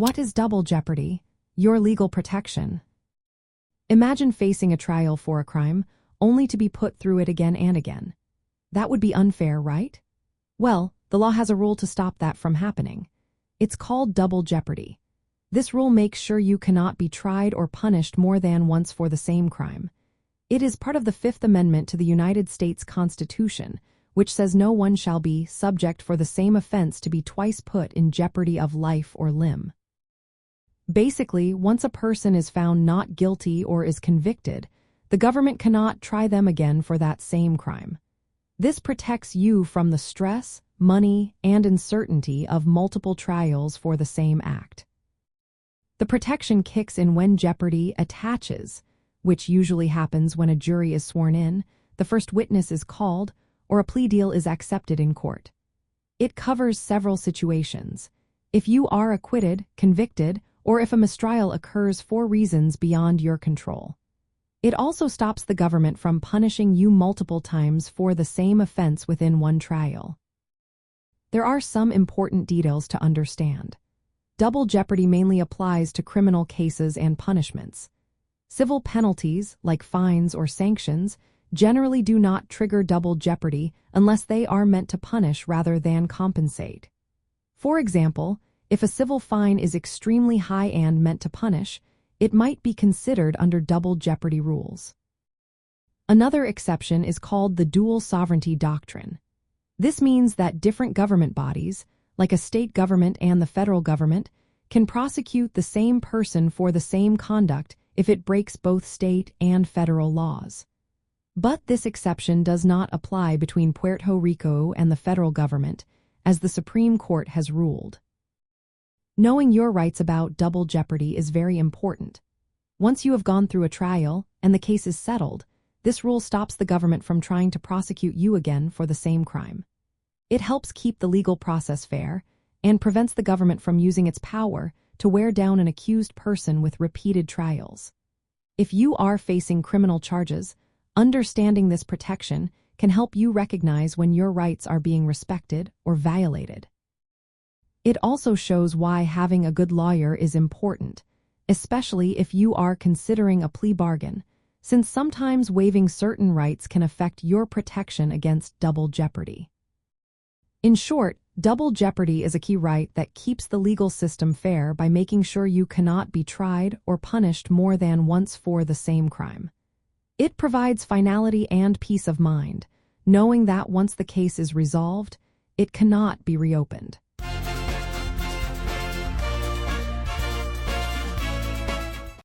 What is double jeopardy? Your legal protection. Imagine facing a trial for a crime, only to be put through it again and again. That would be unfair, right? Well, the law has a rule to stop that from happening. It's called double jeopardy. This rule makes sure you cannot be tried or punished more than once for the same crime. It is part of the Fifth Amendment to the United States Constitution, which says no one shall be subject for the same offense to be twice put in jeopardy of life or limb. Basically, once a person is found not guilty or is convicted, the government cannot try them again for that same crime. This protects you from the stress, money, and uncertainty of multiple trials for the same act. The protection kicks in when jeopardy attaches, which usually happens when a jury is sworn in, the first witness is called, or a plea deal is accepted in court. It covers several situations. If you are acquitted, convicted, or if a mistrial occurs for reasons beyond your control. It also stops the government from punishing you multiple times for the same offense within one trial. There are some important details to understand. Double jeopardy mainly applies to criminal cases and punishments. Civil penalties, like fines or sanctions, generally do not trigger double jeopardy unless they are meant to punish rather than compensate. For example, if a civil fine is extremely high and meant to punish, it might be considered under double jeopardy rules. Another exception is called the dual sovereignty doctrine. This means that different government bodies, like a state government and the federal government, can prosecute the same person for the same conduct if it breaks both state and federal laws. But this exception does not apply between Puerto Rico and the federal government, as the Supreme Court has ruled. Knowing your rights about double jeopardy is very important. Once you have gone through a trial and the case is settled, this rule stops the government from trying to prosecute you again for the same crime. It helps keep the legal process fair and prevents the government from using its power to wear down an accused person with repeated trials. If you are facing criminal charges, understanding this protection can help you recognize when your rights are being respected or violated. It also shows why having a good lawyer is important, especially if you are considering a plea bargain, since sometimes waiving certain rights can affect your protection against double jeopardy. In short, double jeopardy is a key right that keeps the legal system fair by making sure you cannot be tried or punished more than once for the same crime. It provides finality and peace of mind, knowing that once the case is resolved, it cannot be reopened.